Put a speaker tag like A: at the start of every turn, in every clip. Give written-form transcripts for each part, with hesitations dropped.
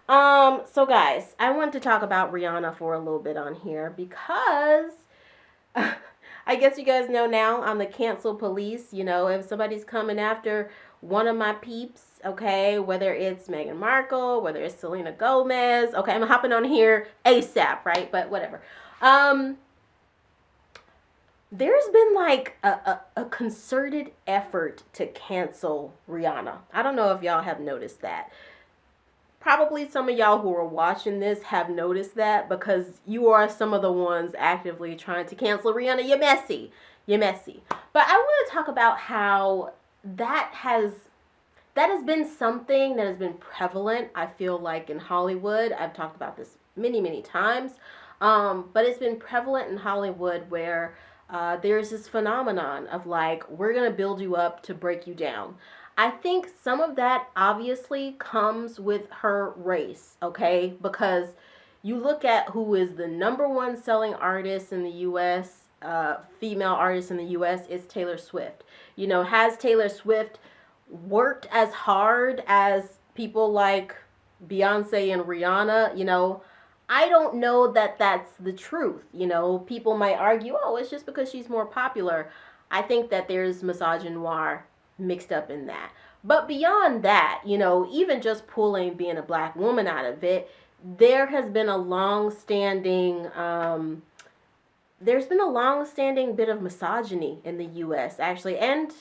A: So guys, I want to talk about Rihanna for a little bit on here because I guess you guys know now I'm the cancel police. If somebody's coming after one of my peeps, okay, whether it's Meghan Markle, whether it's Selena Gomez, okay, I'm hopping on here ASAP, right? But whatever. Um, there's been like a concerted effort to cancel Rihanna. I don't know if y'all have noticed that. Probably some of y'all who are watching this have noticed that because you are some of the ones actively trying to cancel Rihanna. You're messy. You're messy. But I want to talk about how that has that has been something that has been prevalent, I feel like, in Hollywood. I've talked about this many, many times. But it's been prevalent in Hollywood where there's this phenomenon of like, we're going to build you up to break you down. I think some of that obviously comes with her race, okay? Because you look at who is the number one selling artist in the US, female artist in the US, is Taylor Swift. Has Taylor Swift worked as hard as people like Beyonce and Rihanna? I don't know that that's the truth. People might argue, oh, it's just because she's more popular. I think that there's misogynoir mixed up in that. But beyond that, even just pulling being a black woman out of it, there has been a long-standing there's been a long-standing bit of misogyny in the U.S. actually, and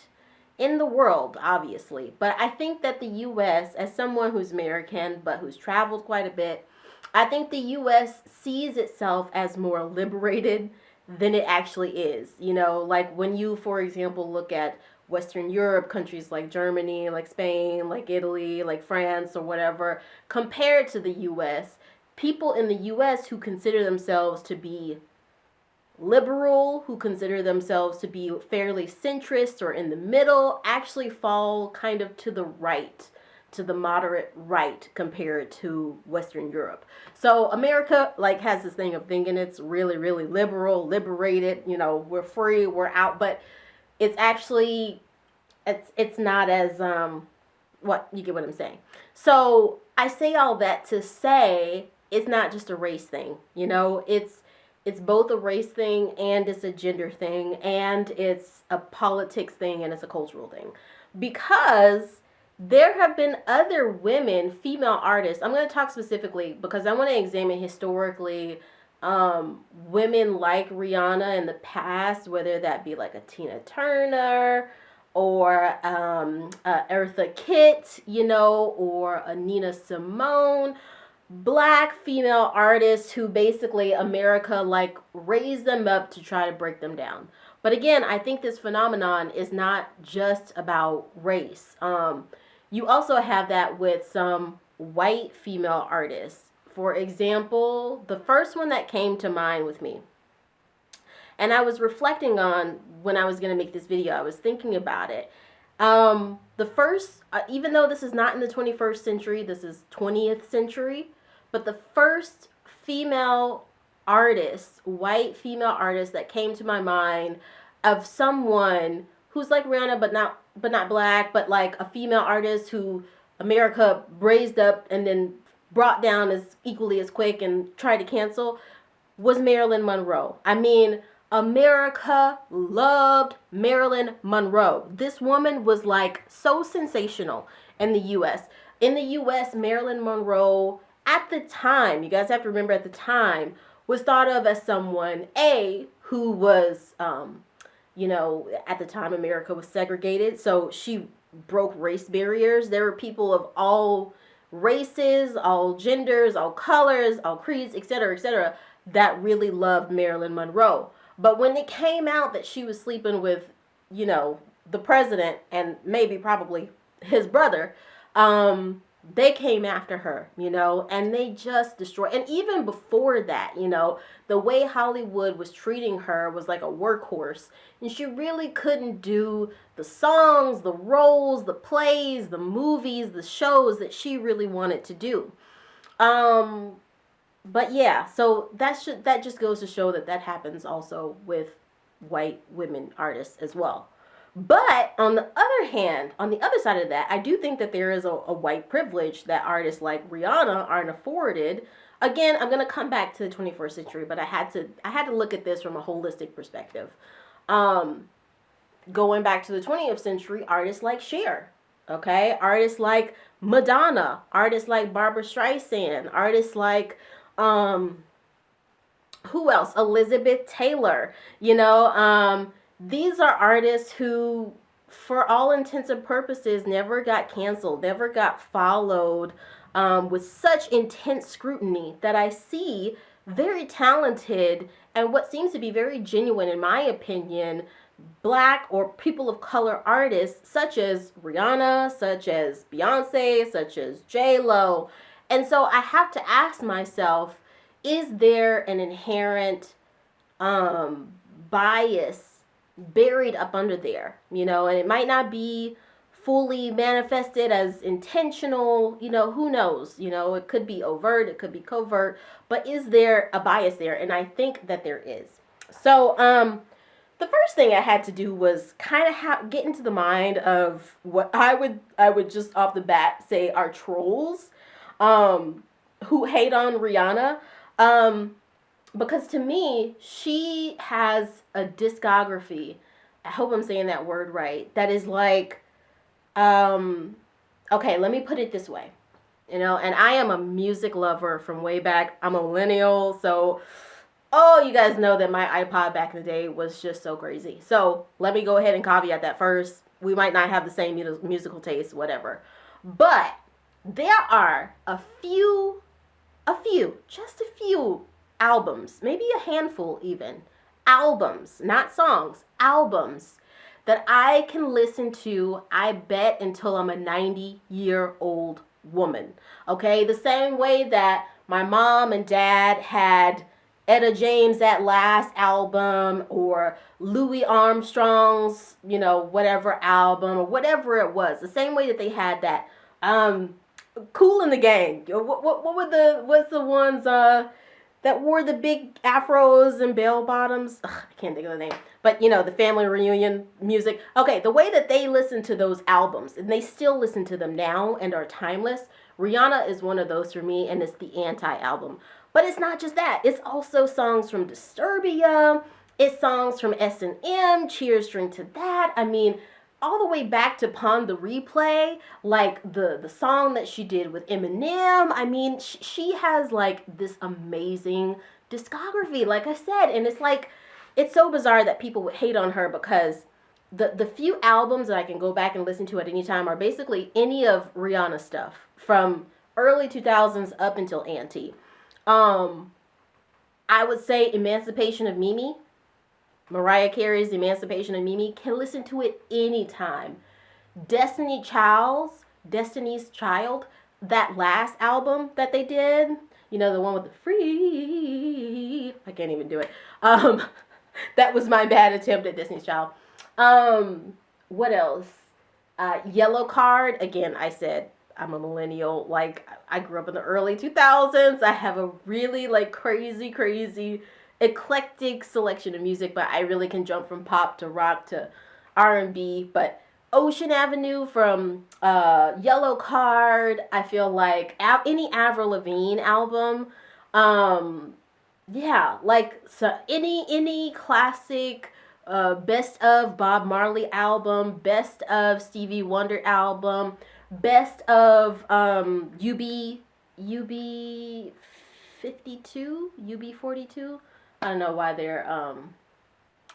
A: in the world, obviously. But I think that the U.S., as someone who's American but who's traveled quite a bit, I think the U.S. sees itself as more liberated than it actually is. Like when you, for example, look at Western Europe, countries like Germany, like Spain, like Italy, like France, or whatever, compared to the U.S., people in the U.S. who consider themselves to be liberal, who consider themselves to be fairly centrist or in the middle, actually fall kind of to the right, to the moderate right compared to Western Europe. So America like has this thing of thinking it's really, really liberal, liberated, we're free, we're out, but it's actually it's not as what you get what I'm saying. So I say all that to say it's not just a race thing. It's both a race thing and it's a gender thing and it's a politics thing and it's a cultural thing. Because there have been other women, female artists. I'm going to talk specifically because I want to examine historically women like Rihanna in the past, whether that be like a Tina Turner or Eartha Kitt, or a Nina Simone, black female artists who basically America like raised them up to try to break them down. But again, I think this phenomenon is not just about race. You also have that with some white female artists. For example, the first one that came to mind with me, and I was reflecting on when I was going to make this video, I was thinking about it. The first, even though this is not in the 21st century, this is 20th century, but the first female artist, white female artist that came to my mind of someone who's like Rihanna, but not black, but like a female artist who America raised up and then brought down as equally as quick and tried to cancel, was Marilyn Monroe. I mean, America loved Marilyn Monroe. This woman was like so sensational in the US. In the US, Marilyn Monroe at the time, you guys have to remember at the time, was thought of as someone, who was, at the time America was segregated. So she broke race barriers. There were people of all races, all genders, all colors, all creeds, etc., that really loved Marilyn Monroe. But when it came out that she was sleeping with, the president and maybe probably his brother, they came after her, and they just destroyed. And even before that, the way Hollywood was treating her was like a workhorse. And she really couldn't do the songs, the roles, the plays, the movies, the shows that she really wanted to do. But yeah, so that just goes to show that happens also with white women artists as well. But on the other hand, on the other side of that, I do think that there is a white privilege that artists like Rihanna aren't afforded. Again, I'm gonna come back to the 21st century, but I had to look at this from a holistic perspective. Um, Going back to the 20th century, artists like Cher, okay, artists like Madonna, artists like Barbara Streisand, artists like um, who else? Elizabeth Taylor. These are artists who, for all intents and purposes, never got canceled, never got followed with such intense scrutiny that I see very talented and what seems to be very genuine, in my opinion, black or people of color artists such as Rihanna, such as Beyonce, such as J Lo. And so I have to ask myself, is there an inherent um, bias buried up under there? And it might not be fully manifested as intentional, who knows? It could be overt, it could be covert, but is there a bias there? And I think that there is. So, the first thing I had to do was kind of get into the mind of what I would just off the bat say are trolls, who hate on Rihanna, because to me she has a discography. I hope I'm saying that word right. That is like, okay, let me put it this way, and I am a music lover from way back. I'm a millennial, so. Oh, you guys know that my iPod back in the day was just so crazy. So let me go ahead and caveat that first. We might not have the same musical taste, whatever. But there are just a few albums, maybe a handful even, albums, not songs, albums that I can listen to, I bet, until I'm a 90-year-old woman. Okay? The same way that my mom and dad had Etta James' That Last album, or Louis Armstrong's, whatever album, or whatever it was. The same way that they had that Kool and the Gang. What's the ones that wore the big afros and bell bottoms? Ugh, I can't think of the name. But the family reunion music. Okay, the way that they listen to those albums, and they still listen to them now and are timeless. Rihanna is one of those for me, and it's the anti-album. But it's not just that. It's also songs from Disturbia. It's songs from S&M, Cheers, Drink to That. I mean, all the way back to Pon the Replay, like the song that she did with Eminem. I mean, she has like this amazing discography, like I said. And it's like, it's so bizarre that people would hate on her, because the few albums that I can go back and listen to at any time are basically any of Rihanna's stuff from early 2000s up until Auntie. I would say Emancipation of Mimi. Mariah Carey's Emancipation of Mimi. Can listen to it anytime. Destiny's Child, that last album that they did, the one with the free, I can't even do it. That was my bad attempt at Destiny's Child. What else? Yellow Card, again, I said, I'm a millennial. Like, I grew up in the early 2000s. I have a really crazy eclectic selection of music, but I really can jump from pop to rock to R&B. But Ocean Avenue from Yellow Card, I feel like any Avril Lavigne album, yeah, like, so any classic, best of Bob Marley album, best of Stevie Wonder album, best of UB 52, UB 42. I don't know why they're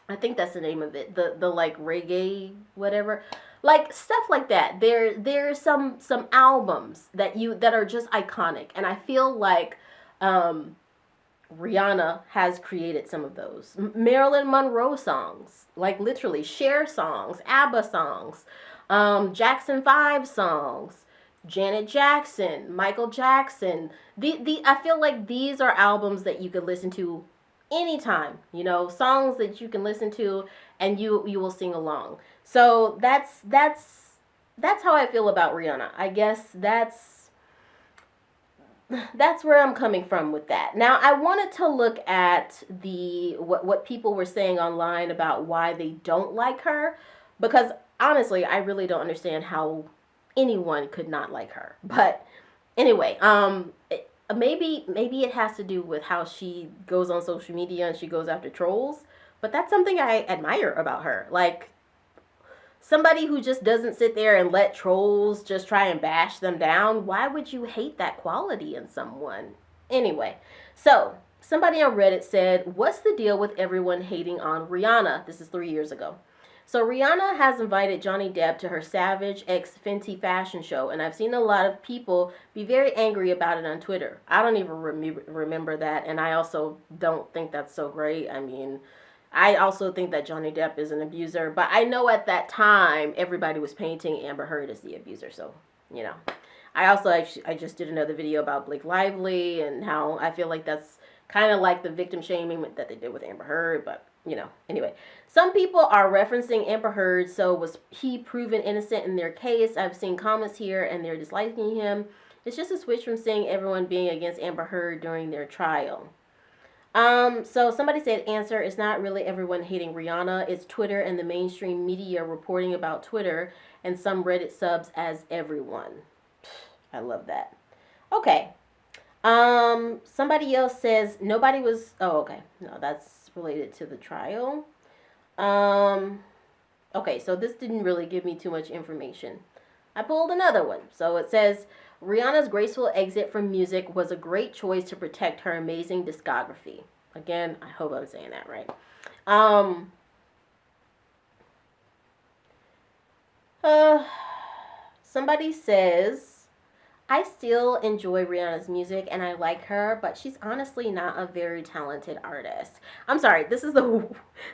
A: I think that's the name of it. The like reggae whatever. Like stuff like that. There's some albums that are just iconic, and I feel like Rihanna has created some of those. Marilyn Monroe songs, like literally Cher songs, ABBA songs, Jackson 5 songs, Janet Jackson, Michael Jackson. I feel like these are albums that you could listen to anytime, songs that you can listen to and you will sing along. So that's how I feel about Rihanna. I guess that's where I'm coming from with that. Now, I wanted to look at what people were saying online about why they don't like her. Because honestly, I really don't understand how anyone could not like her. But anyway, maybe it has to do with how she goes on social media and she goes after trolls. But that's something I admire about her. Like, somebody who just doesn't sit there and let trolls just try and bash them down. Why would you hate that quality in someone? Anyway, so somebody on Reddit said, "What's the deal with everyone hating on Rihanna?" This is 3 years ago. So Rihanna has invited Johnny Depp to her Savage X Fenty fashion show, and I've seen a lot of people be very angry about it on Twitter. I don't even remember that, and I also don't think that's so great. I mean, I also think that Johnny Depp is an abuser, but I know at that time everybody was painting Amber Heard as the abuser, so, you know. I just did another video about Blake Lively and how I feel like that's kind of like the victim shaming that they did with Amber Heard, but, you know, anyway. Some people are referencing Amber Heard, so was he proven innocent in their case? I've seen comments here and they're disliking him. It's just a switch from seeing everyone being against Amber Heard during their trial. So somebody said, answer, it's not really everyone hating Rihanna. It's Twitter and the mainstream media reporting about Twitter and some Reddit subs as everyone. I love that. Okay. Somebody else says nobody was, oh, okay. No, that's related to the trial. Okay, so this didn't really give me too much information. I pulled another one. So it says, Rihanna's graceful exit from music was a great choice to protect her amazing discography. Again, I hope I'm saying that right. Somebody says, I still enjoy Rihanna's music and I like her, but she's honestly not a very talented artist. I'm sorry, this is the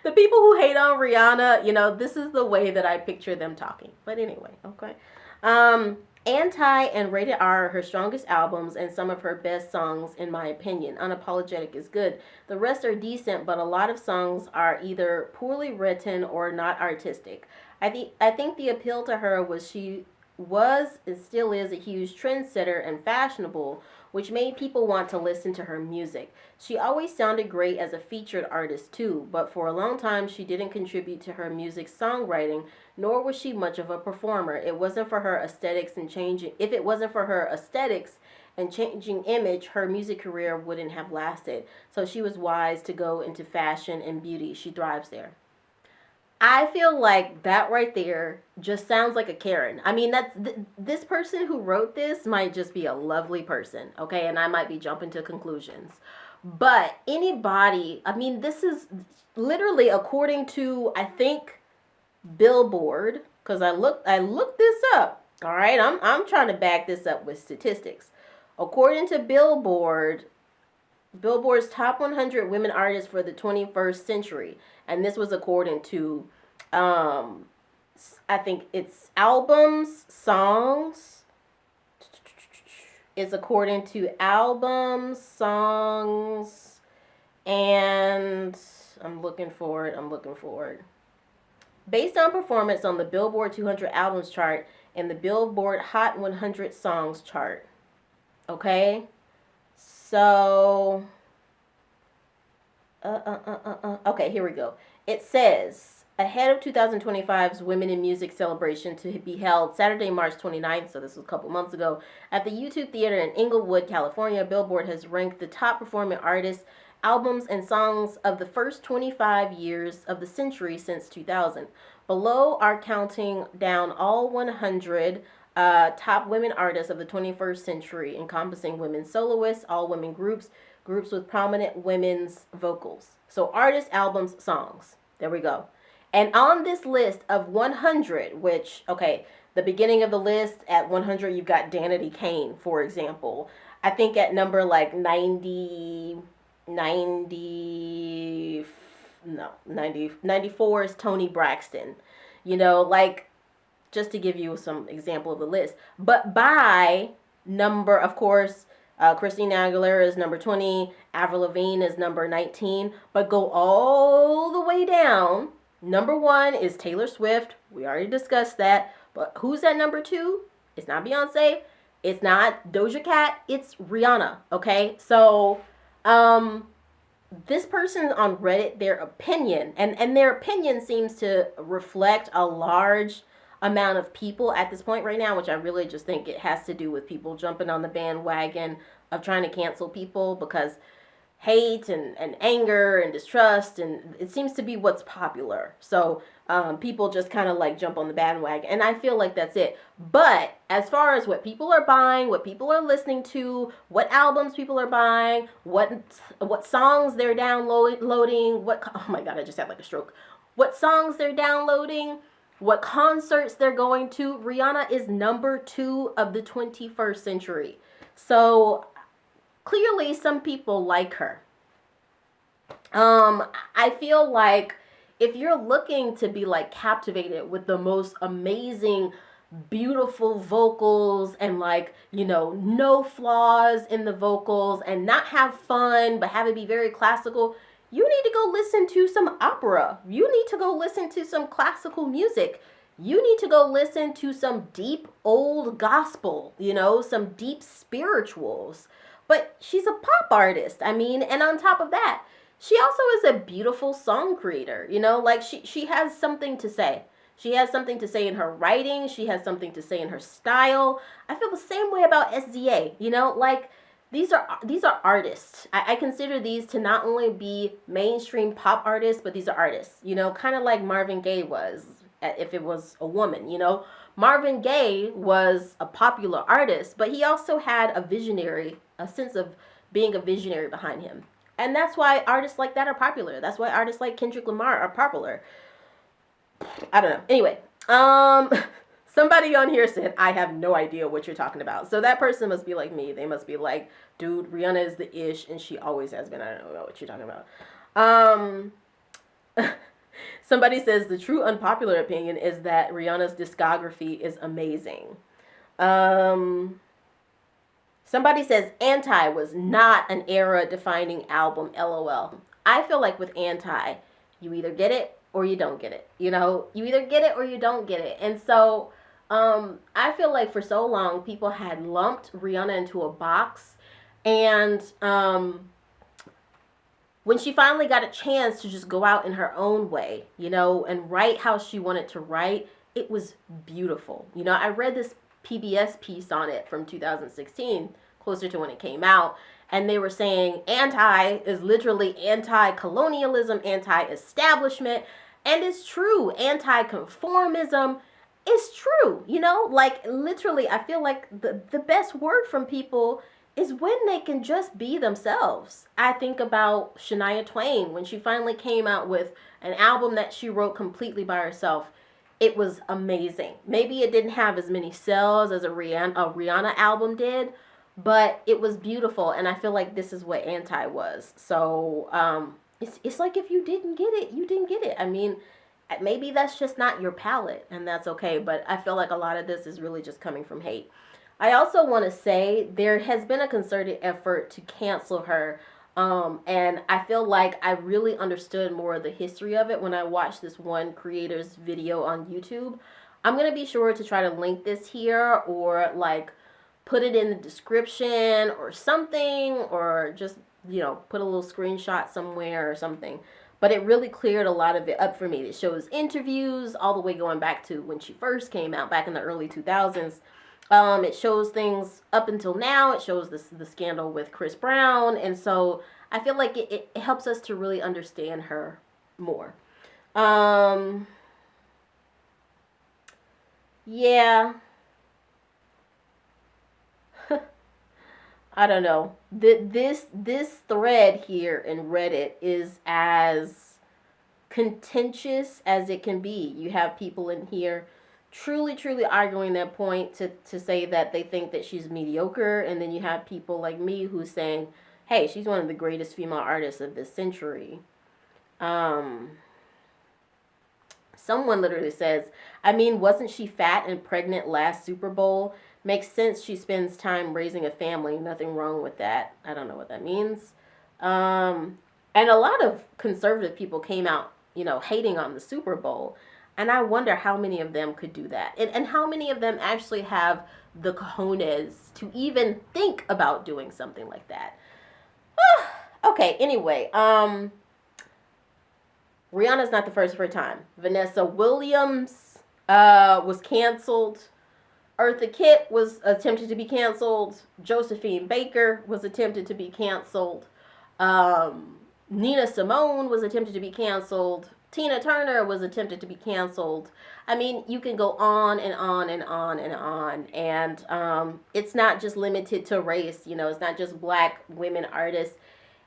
A: people who hate on Rihanna, you know, this is the way that I picture them talking. But anyway, okay. Anti and Rated R are her strongest albums and some of her best songs, in my opinion. Unapologetic is good. The rest are decent, but a lot of songs are either poorly written or not artistic. I think the appeal to her was she was and still is a huge trendsetter and fashionable, which made people want to listen to her music. She always sounded great as a featured artist too, but for a long time she didn't contribute to her music songwriting, nor was she much of a performer. It wasn't for her aesthetics and changing. If it wasn't for her aesthetics and changing image, her music career wouldn't have lasted. So she was wise to go into fashion and beauty. She thrives there. I feel like that right there just sounds like a Karen. I mean, this person who wrote this might just be a lovely person, okay? And I might be jumping to conclusions. But anybody, I mean, this is literally according to, I think, Billboard, because I looked this up. All right, I'm trying to back this up with statistics. According to Billboard's top 100 women artists for the 21st century, and this was according to, I think it's albums, songs. It's according to albums, songs, and I'm looking for it. Based on performance on the Billboard 200 albums chart and the Billboard Hot 100 songs chart. Okay? So, okay, here we go. It says, ahead of 2025's Women in Music celebration to be held Saturday, March 29th, so this was a couple months ago, at the YouTube Theater in Inglewood, California, Billboard has ranked the top performing artists, albums, and songs of the first 25 years of the century since 2000. Below are counting down all 100 top women artists of the 21st century, encompassing women soloists, all women groups with prominent women's vocals. So artists, albums, songs. There we go. And on this list of 100, which, okay, the beginning of the list at 100, you've got Danity Kane, for example. I think at number like 94 is Toni Braxton. You know, like, just to give you some example of the list. But by number, of course, Christina Aguilera is number 20. Avril Lavigne is number 19. But go all the way down. Number 1 is Taylor Swift. We already discussed that. But who's at number 2? It's not Beyonce. It's not Doja Cat. It's Rihanna. Okay? So, this person on Reddit, their opinion, and their opinion seems to reflect a large amount of people at this point right now, which I really just think it has to do with people jumping on the bandwagon of trying to cancel people because hate and anger and distrust, and it seems to be what's popular. So people just kind of like jump on the bandwagon, and I feel like that's it. But as far as what people are buying, what people are listening to, what albums people are buying, what songs they're downloading, what, oh my god, I just had like a stroke. What songs they're downloading, what concerts they're going to. Rihanna is number 2 of the 21st century. So clearly some people like her. I feel like if you're looking to be like captivated with the most amazing, beautiful vocals and like, you know, no flaws in the vocals and not have fun but have it be very classical, you need to go listen to some opera. You need to go listen to some classical music. You need to go listen to some deep old gospel, you know, some deep spirituals. But she's a pop artist. I mean, and on top of that, she also is a beautiful song creator, you know, like she has something to say. She has something to say in her writing. She has something to say in her style. I feel the same way about SZA, you know, like these are artists. I consider these to not only be mainstream pop artists, but these are artists, you know, kind of like Marvin Gaye was, if it was a woman, you know. Marvin Gaye was a popular artist, but he also had a sense of being a visionary behind him. And that's why artists like that are popular. That's why artists like Kendrick Lamar are popular. I don't know. Anyway, somebody on here said, I have no idea what you're talking about. So that person must be like me. They must be like, dude, Rihanna is the ish, and she always has been. I don't know what you're talking about. Somebody says the true unpopular opinion is that Rihanna's discography is amazing. Somebody says Anti was not an era-defining album, LOL. I feel like with Anti, you either get it or you don't get it. You know, you either get it or you don't get it. And so I feel like for so long, people had lumped Rihanna into a box. And when she finally got a chance to just go out in her own way, you know, and write how she wanted to write, it was beautiful. You know, I read this PBS piece on it from 2016, closer to when it came out, and they were saying anti is literally anti-colonialism, anti-establishment, and it's true. Anti-conformism is true, you know, like literally I feel like the best word from people is when they can just be themselves. I think about Shania Twain when she finally came out with an album that she wrote completely by herself. It was amazing. Maybe it didn't have as many sales as a Rihanna album did, but it was beautiful, and I feel like this is what Anti was. So it's like if you didn't get it, you didn't get it. I mean, maybe that's just not your palette, and that's okay, but I feel like a lot of this is really just coming from hate. I also want to say there has been a concerted effort to cancel her. And I feel like I really understood more of the history of it when I watched this one creator's video on YouTube. I'm going to be sure to try to link this here or like put it in the description or something, or just, you know, put a little screenshot somewhere or something. But it really cleared a lot of it up for me. It shows interviews all the way going back to when she first came out back in the early 2000s. It shows things up until now. It shows the scandal with Chris Brown. And so I feel like it helps us to really understand her more. Yeah. I don't know. This thread here in Reddit is as contentious as it can be. You have people in here truly arguing that point to say that they think that she's mediocre, and then you have people like me who's saying, hey, she's one of the greatest female artists of this century. Someone literally says, I mean, wasn't she fat and pregnant last Super Bowl? Makes sense, she spends time raising a family. Nothing wrong with that. I don't know what that means. And a lot of conservative people came out, you know, hating on the Super Bowl. And I wonder how many of them could do that. And how many of them actually have the cojones to even think about doing something like that. Okay, anyway, Rihanna's not the first of her time. Vanessa Williams was canceled. Eartha Kitt was attempted to be canceled. Josephine Baker was attempted to be canceled. Nina Simone was attempted to be canceled. Tina Turner was attempted to be canceled. I mean, you can go on and on and on and on. And it's not just limited to race. You know, it's not just black women artists.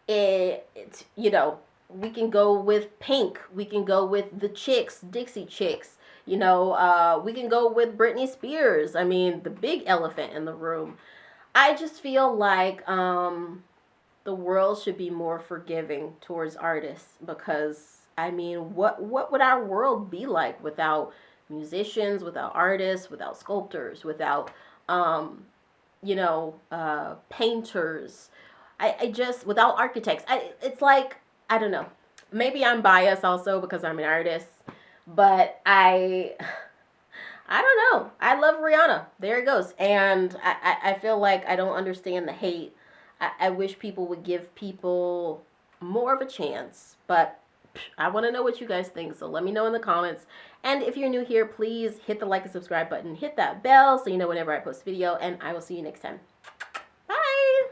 A: It's, you know, we can go with Pink. We can go with the Chicks, Dixie Chicks. You know, we can go with Britney Spears. I mean, the big elephant in the room. I just feel like the world should be more forgiving towards artists because I mean, what would our world be like without musicians, without artists, without sculptors, without painters? I just without architects. It's like I don't know. Maybe I'm biased also because I'm an artist, but I don't know. I love Rihanna. There it goes. And I feel like I don't understand the hate. I wish people would give people more of a chance. But I want to know what you guys think. So let me know in the comments. And if you're new here, please hit the like and subscribe button. Hit that bell so you know whenever I post a video. And I will see you next time.